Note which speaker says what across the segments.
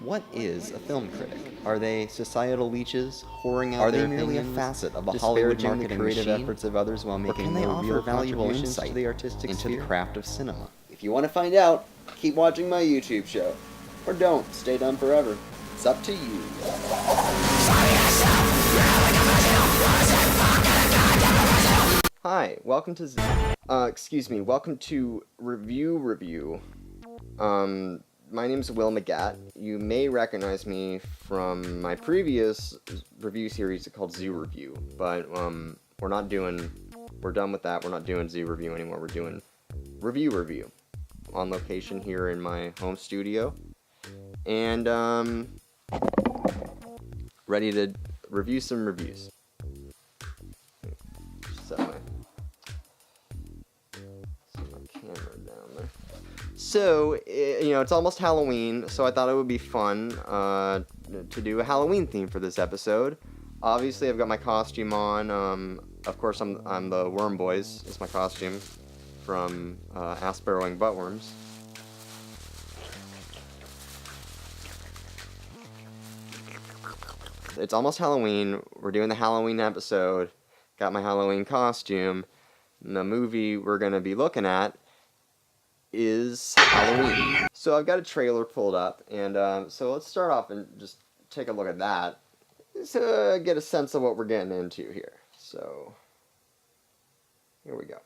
Speaker 1: What is a film critic? Are they societal leeches, whoring out their opinions? Are they merely a facet of a Hollywood marketing creative efforts of others while making no real valuable insight to the artistic into the craft of cinema?
Speaker 2: If you want to find out, keep watching my YouTube show. Or don't, stay dumb forever. It's up to you.
Speaker 1: Hi, welcome to welcome to Review. My name's Will McGatt. You may recognize me from my previous review series called Zoo Review, but we're done with that. We're not doing Zoo Review anymore. We're doing Review on location here in my home studio, and ready to review some reviews. Set my camera down there. So, it's almost Halloween, so I thought it would be fun to do a Halloween theme for this episode. Obviously, I've got my costume on. Of course, I'm the Worm Boys. It's my costume from Ass-Burrowing Buttworms. It's almost Halloween. We're doing the Halloween episode. Got my Halloween costume. And the movie we're going to be looking at is Halloween. So I've got a trailer pulled up, and so let's start off and just take a look at that to get a sense of what we're getting into here. So here we go.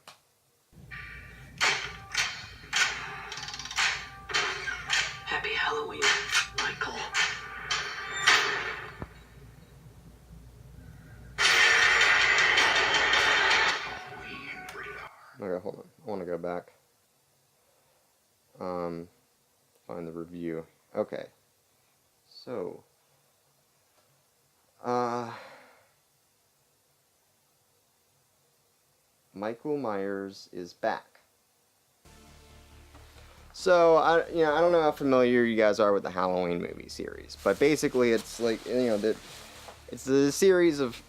Speaker 3: Happy Halloween, Michael.
Speaker 1: Okay, hold on. I want to go back. Find the review. Okay. So, Michael Myers is back. So, I don't know how familiar you guys are with the Halloween movie series, but basically it's like, it's a series of,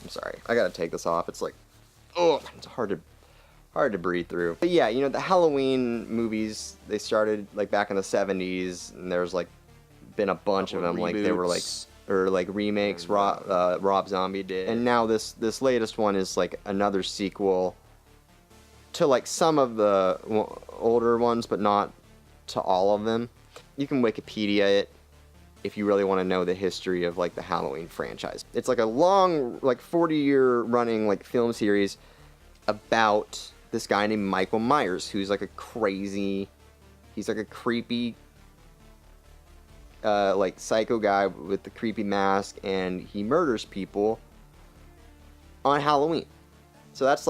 Speaker 1: I'm sorry, I gotta take this off. It's like, it's hard to breathe through. But yeah, the Halloween movies, they started like back in the 70s, and there's like been a bunch of them. Like they were like remakes. Rob Zombie did, and now this latest one is like another sequel to like some of the older ones, but not to all of them. You can Wikipedia it if you really want to know the history of like the Halloween franchise. It's like a long, like 40-year running like film series about this guy named Michael Myers, who's like he's like a creepy, like psycho guy with the creepy mask, and he murders people on Halloween. So that's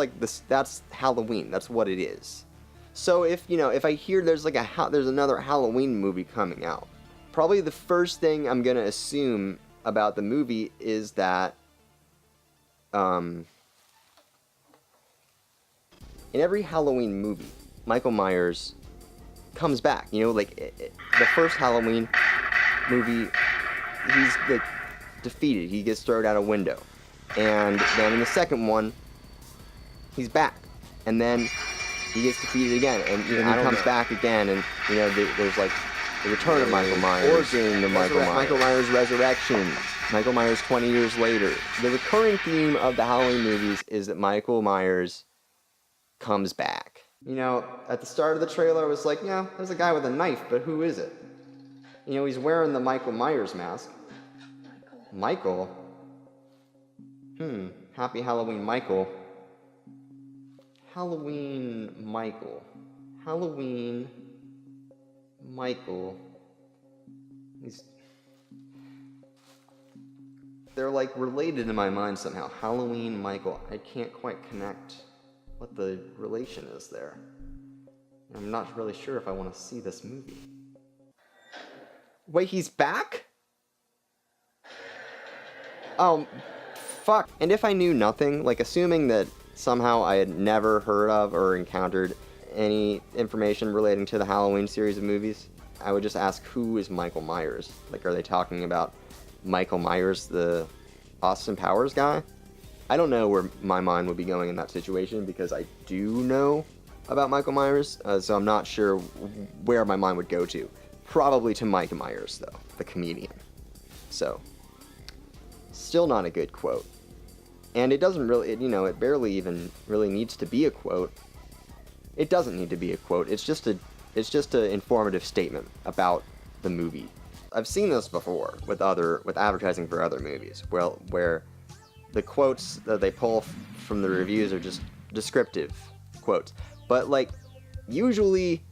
Speaker 1: Halloween. That's what it is. So if I hear there's another Halloween movie coming out, probably the first thing I'm gonna assume about the movie is that, in every Halloween movie, Michael Myers comes back. The first Halloween movie, he's like defeated. He gets thrown out a window. And then in the second one, he's back. And then he gets defeated again. And he comes back again. And, there's like the return of Michael Myers. Origin of Michael Myers Resurrection. Michael Myers 20 years later. The recurring theme of the Halloween movies is that Michael Myers comes back. At the start of the trailer, I was like, there's a guy with a knife, but who is it? He's wearing the Michael Myers mask. Michael? Happy Halloween, Michael. Halloween Michael. They're like related in my mind somehow. Halloween Michael. I can't quite connect what the relation is there. I'm not really sure if I want to see this movie. Wait, he's back? Oh, fuck. And if I knew nothing, like assuming that somehow I had never heard of or encountered any information relating to the Halloween series of movies, I would just ask, who is Michael Myers? Like, are they talking about Michael Myers, the Austin Powers guy? I don't know where my mind would be going in that situation, because I do know about Michael Myers, so I'm not sure where my mind would go to. Probably to Mike Myers, though, the comedian. So, still not a good quote. And it doesn't really, it barely even really needs to be a quote. It doesn't need to be a quote. It's just an informative statement about the movie. I've seen this before with advertising for other movies, where the quotes that they pull from the reviews are just descriptive quotes. But, like, usually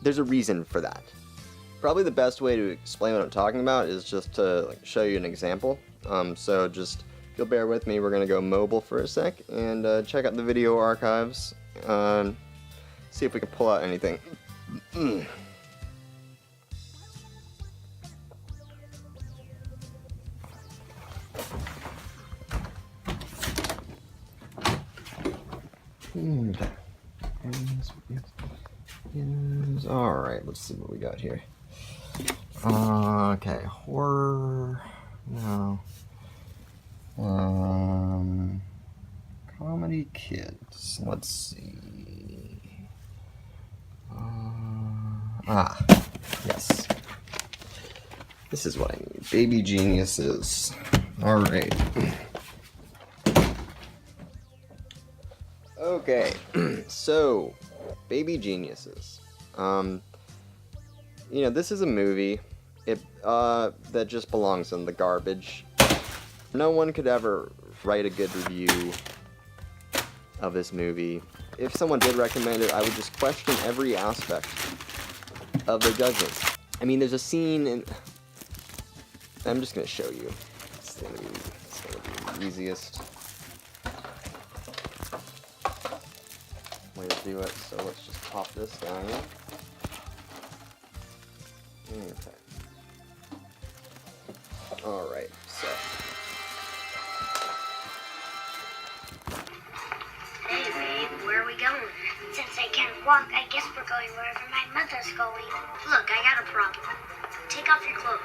Speaker 1: there's a reason for that. Probably the best way to explain what I'm talking about is just to, like, show you an example. So just, if you'll bear with me, we're going to go mobile for a sec and check out the video archives. See if we can pull out anything. Alright, let's see what we got here. Okay, horror. No. Comedy kids. Let's see. Yes. This is what I need. Baby Geniuses. Alright. Okay, so, Baby Geniuses. This is a movie that just belongs in the garbage. No one could ever write a good review of this movie. If someone did recommend it, I would just question every aspect of their judgments. I mean, there's a scene in... I'm just going to show you. It's going to be the easiest way to do it. So let's just pop this down. Okay. Alright, so...
Speaker 4: Hey, babe, where are we going? Since I can't walk, I guess we're going wherever my mother's going. Look, I got a problem. Take off your clothes.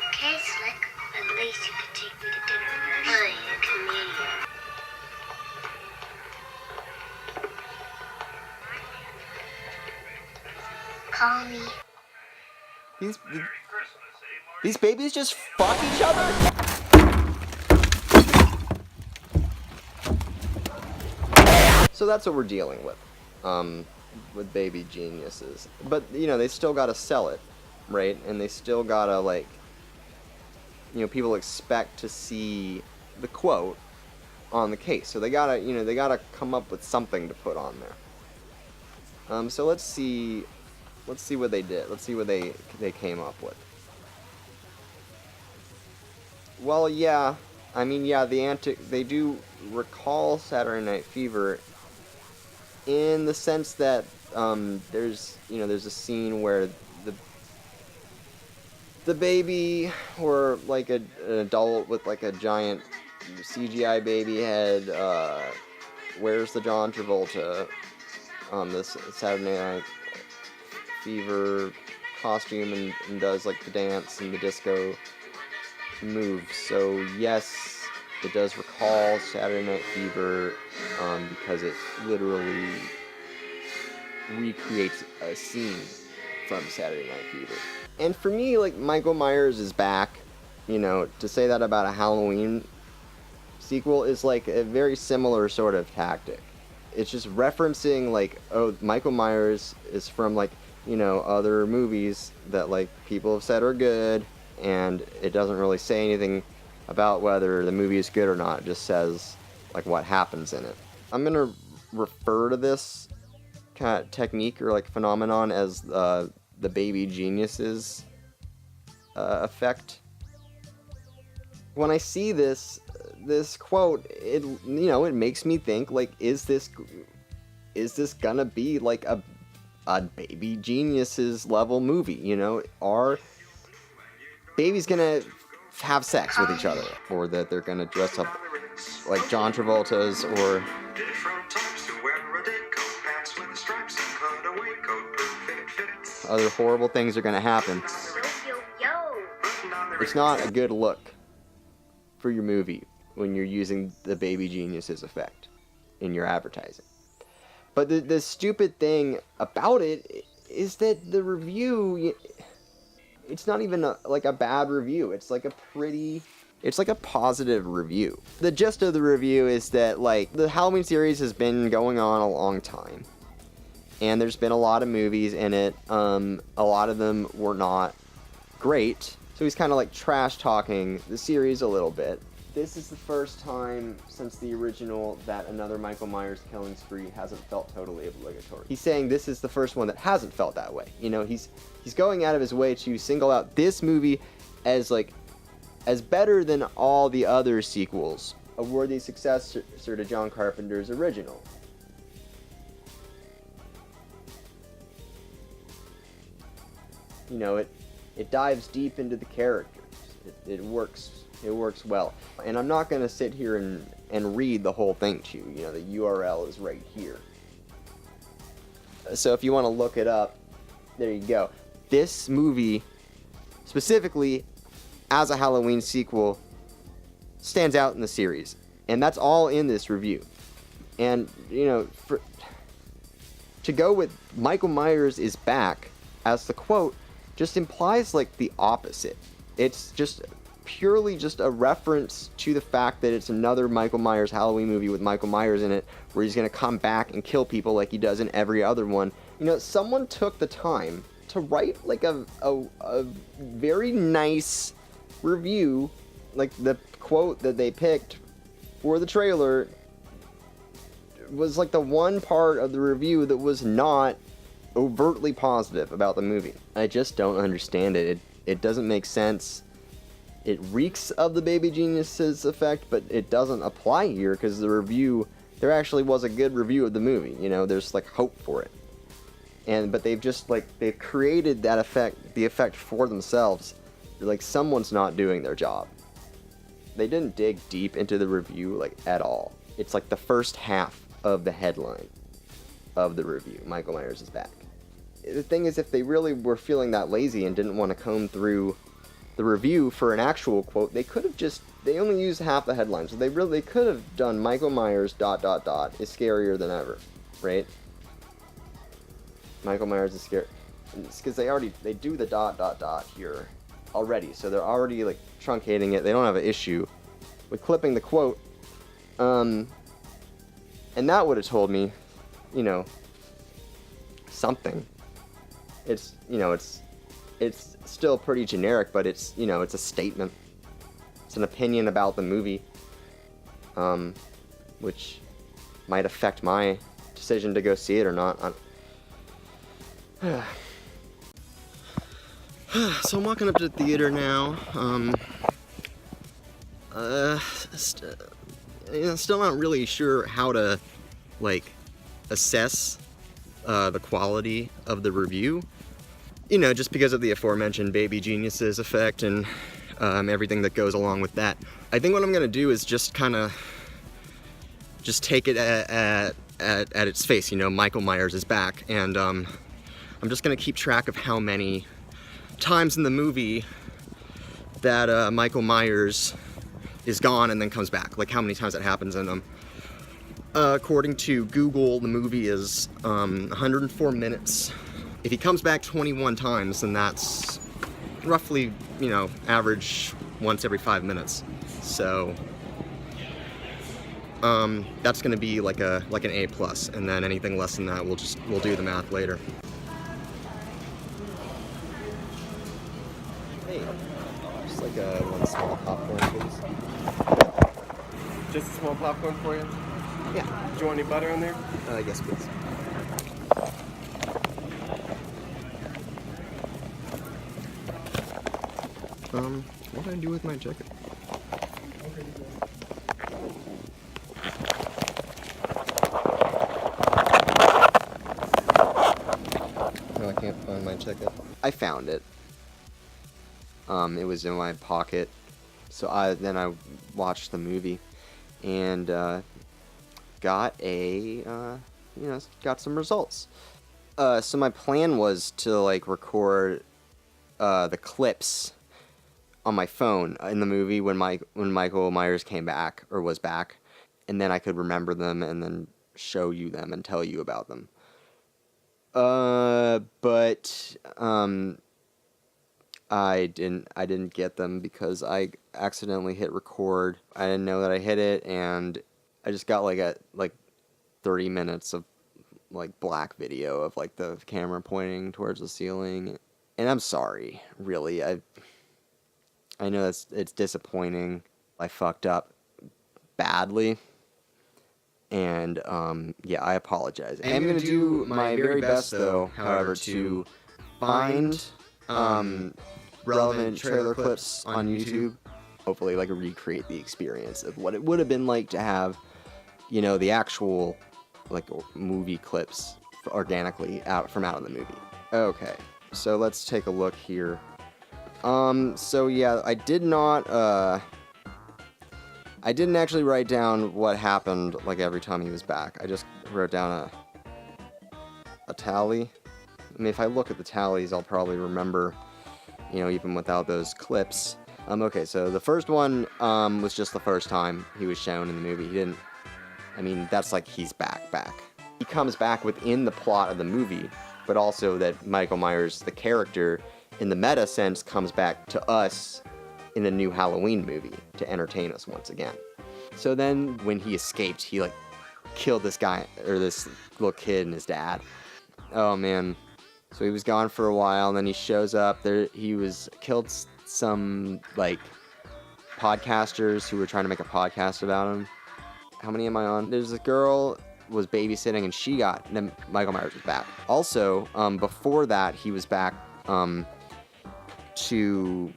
Speaker 4: Okay, Slick. At least you could take me to dinner first. Oh, you're a comedian. Call me.
Speaker 1: These babies just fuck each other? So that's what we're dealing with Baby Geniuses. But, they still gotta sell it, right? And they still gotta, like, people expect to see the quote on the case. So they gotta come up with something to put on there. So let's see what they did. Let's see what they came up with. Well, yeah. I mean, yeah, they do recall Saturday Night Fever in the sense that there's a scene where the baby, or like an adult with like a giant CGI baby head, wears the John Travolta this Saturday Night Fever costume and does like the dance and the disco moves. So yes, it does recall Saturday Night Fever because it literally recreates a scene from Saturday Night Fever. And for me, like, Michael Myers is back. To say that about a Halloween sequel is like a very similar sort of tactic. It's just referencing, like, oh, Michael Myers is from, like, other movies that, like, people have said are good, and it doesn't really say anything about whether the movie is good or not. It just says, like, what happens in it. I'm gonna refer to this kind of technique or, like, phenomenon as the Baby Geniuses effect. When I see this quote, it makes me think, like, is this gonna be like a Baby Geniuses level movie? Are babies gonna have sex with each other, or that they're gonna dress up like John Travolta's, or other horrible things are gonna happen? It's not a good look for your movie when you're using the Baby Geniuses effect in your advertising. But the stupid thing about it is that the review, it's not even like a bad review. It's like a positive review. The gist of the review is that, like, the Halloween series has been going on a long time. And there's been a lot of movies in it. A lot of them were not great. So he's kind of like trash talking the series a little bit. This is the first time since the original that another Michael Myers killing spree hasn't felt totally obligatory. He's saying this is the first one that hasn't felt that way. You know, he's going out of his way to single out this movie as better than all the other sequels, a worthy successor to John Carpenter's original. You know, it dives deep into the characters. It works well. And I'm not going to sit here and read the whole thing to you. You know, the URL is right here. So if you want to look it up, there you go. This movie, specifically as a Halloween sequel, stands out in the series. And that's all in this review. And, you know, to go with Michael Myers is back as the quote just implies like the opposite. It's just purely just a reference to the fact that it's another Michael Myers Halloween movie with Michael Myers in it, where he's going to come back and kill people like he does in every other one. You know, someone took the time to write like a very nice review, like the quote that they picked for the trailer was like the one part of the review that was not overtly positive about the movie. I just don't understand it. It doesn't make sense. It reeks of the Baby Geniuses effect, but it doesn't apply here because the review, there actually was a good review of the movie. You know, there's like hope for it. But they've created that effect, the effect for themselves. Like someone's not doing their job. They didn't dig deep into the review like at all. It's like the first half of the headline of the review. Michael Myers is back. The thing is, if they really were feeling that lazy and didn't want to comb through the review for an actual quote, they could have they only used half the headline, so they could have done Michael Myers ... is scarier than ever, right? Michael Myers is scary. It's because they do the ... here already, so they're already like truncating it. They don't have an issue with clipping the quote. And that would have told me, you know, something. It's, you know, it's still pretty generic, but it's, you know, it's a statement. It's an opinion about the movie, which might affect my decision to go see it or not. So I'm walking up to the theater now. Still not really sure how to, like, assess the quality of the review. You know, just because of the aforementioned Baby Geniuses effect and everything that goes along with that. I think what I'm gonna do is just kind of just take it at its face. You know, Michael Myers is back, and I'm just gonna keep track of how many times in the movie that Michael Myers is gone and then comes back, like how many times that happens in them. According to Google, the movie is 104 minutes. If he comes back 21 times, then that's roughly, you know, average once every 5 minutes. So that's going to be like an A+, and then anything less than that, we'll do the math later. Hey, just like one small popcorn, please.
Speaker 5: Just a small popcorn for you?
Speaker 1: Yeah.
Speaker 5: Do you want any butter in there?
Speaker 1: Yes, please. What did I do with my jacket? No, I can't find my jacket. I found it. It was in my pocket. So then I watched the movie and got some results. So my plan was to like record the clips on my phone in the movie when Michael Myers came back or was back, and then I could remember them and then show you them and tell you about them. But I didn't get them because I accidentally hit record. I didn't know that I hit it, and I just got like 30 minutes of like black video of like the camera pointing towards the ceiling. And I'm sorry, really. I know it's disappointing. I fucked up badly. And yeah, I apologize. I'm gonna do my very best though, however, to find relevant trailer clips on YouTube. Hopefully like recreate the experience of what it would have been like to have, you know, the actual like movie clips organically out of the movie. Okay, so let's take a look here. So yeah, I didn't actually write down what happened like every time he was back. I just wrote down a tally. I mean, if I look at the tallies, I'll probably remember, you know, even without those clips. Okay, so the first one was just the first time he was shown in the movie. That's like he's back. He comes back within the plot of the movie, but also that Michael Myers, the character, in the meta sense, comes back to us in a new Halloween movie to entertain us once again. So then when he escaped, he like killed this guy, or this little kid and his dad. Oh man. So he was gone for a while, and then he shows up. He killed some like podcasters who were trying to make a podcast about him. How many am I on? There's a girl was babysitting, and then Michael Myers was back. Also, before that, he was back to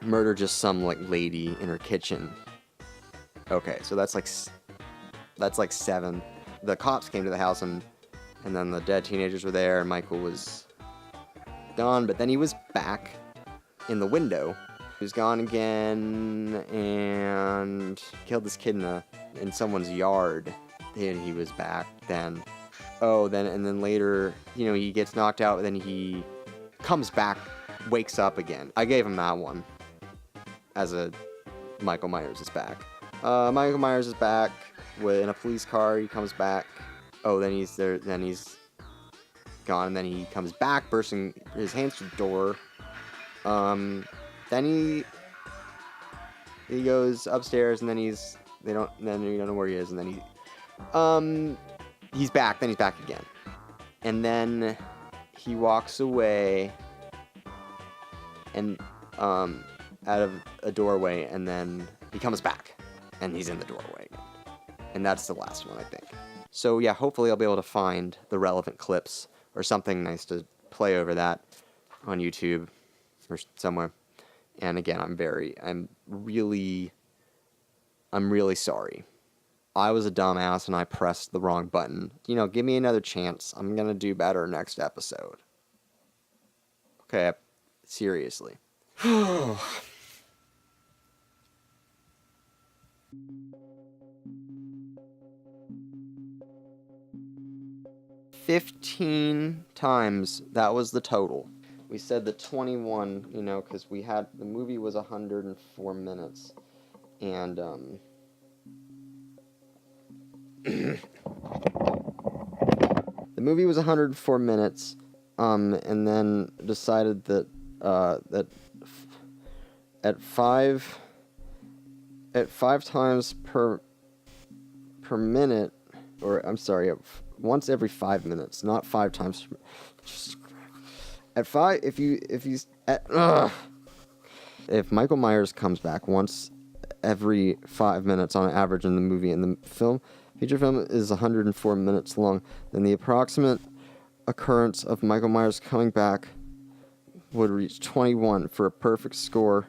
Speaker 1: murder just some like lady in her kitchen. Okay, so that's like 7. The cops came to the house, and then the dead teenagers were there, and Michael was gone, but then he was back in the window. He was gone again and killed this kid in someone's yard. And he was back then. And then later, you know, he gets knocked out, and then he comes back, wakes up again. I gave him that one as a Michael Myers is back. Michael Myers is back in a police car. He comes back. Then he's there. Then he's gone. And then he comes back, bursting his hands through the door. Then he goes upstairs, and then you don't know where he is, and then he's back. Then he's back again, and then he walks away, and out of a doorway, and then he comes back, and he's in the doorway again. And that's the last one, I think. So yeah, hopefully I'll be able to find the relevant clips or something nice to play over that on YouTube or somewhere. And again, I'm really sorry. I was a dumbass and I pressed the wrong button. You know, give me another chance. I'm gonna do better next episode. Okay, seriously. 15 times, that was the total. We said the 21, you know, because the movie was 104 minutes. And, the movie was 104 minutes, and then decided that, at 5 times per minute, or I'm sorry, once every 5 minutes, not 5 times. At 5, if Michael Myers comes back once every 5 minutes on average in the movie, and the feature film is 104 minutes long, then the approximate occurrence of Michael Myers coming back would reach 21 for a perfect score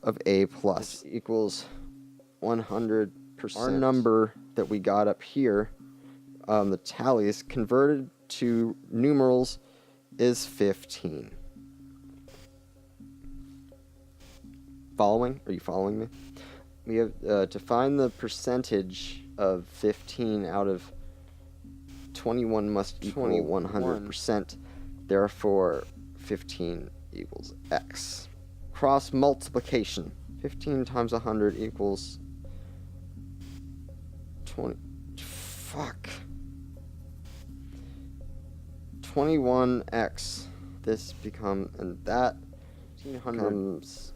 Speaker 1: of A+, equals 100%. Our number that we got up here, the tallies converted to numerals, is 15. Following? Are you following me? We have to find the percentage of 15 out of 21 must equal 100%. Therefore, 15 equals X. Cross multiplication. 15 times 100 equals 20. fuck. 21x. This become, and that becomes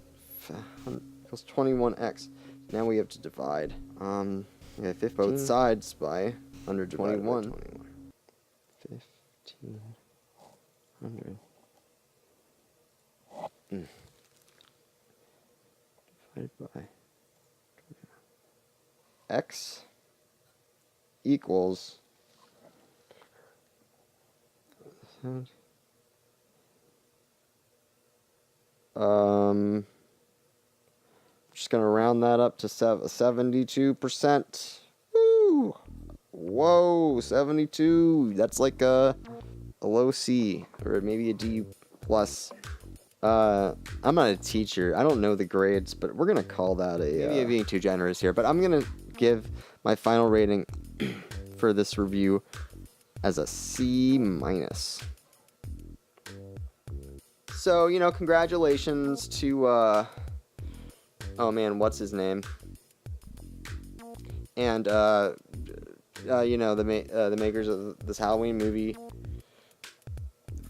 Speaker 1: equals 21x. Now we have to divide. Okay, 15. Both sides by 121. 1500. Divided by x equals just gonna round that up to 72%. Woo! Whoa, 72. That's like a low C or maybe a D plus. I'm not a teacher. I don't know the grades, but we're gonna call that a. Maybe I'm being too generous here, but I'm gonna give my final rating for this review as a C minus. So, you know, congratulations to, oh man, what's his name? And, you know, the makers of this Halloween movie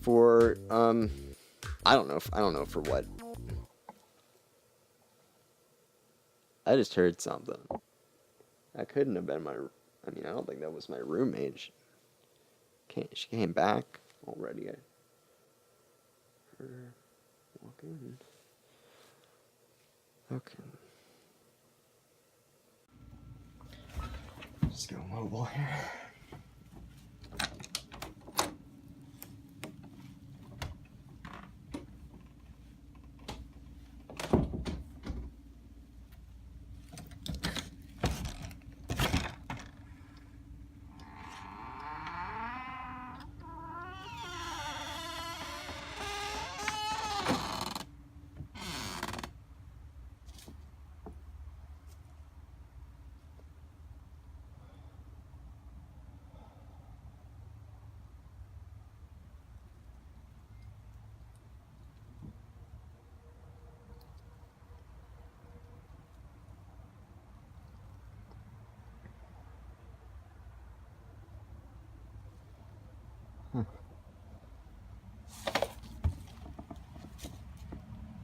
Speaker 1: for, I don't know for what. I just heard something. That couldn't have been I mean, I don't think that was my roommate. She came back already. Walk in. Okay. Just go mobile here.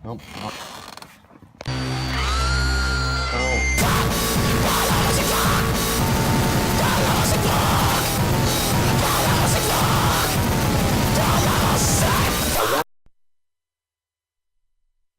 Speaker 1: Nope.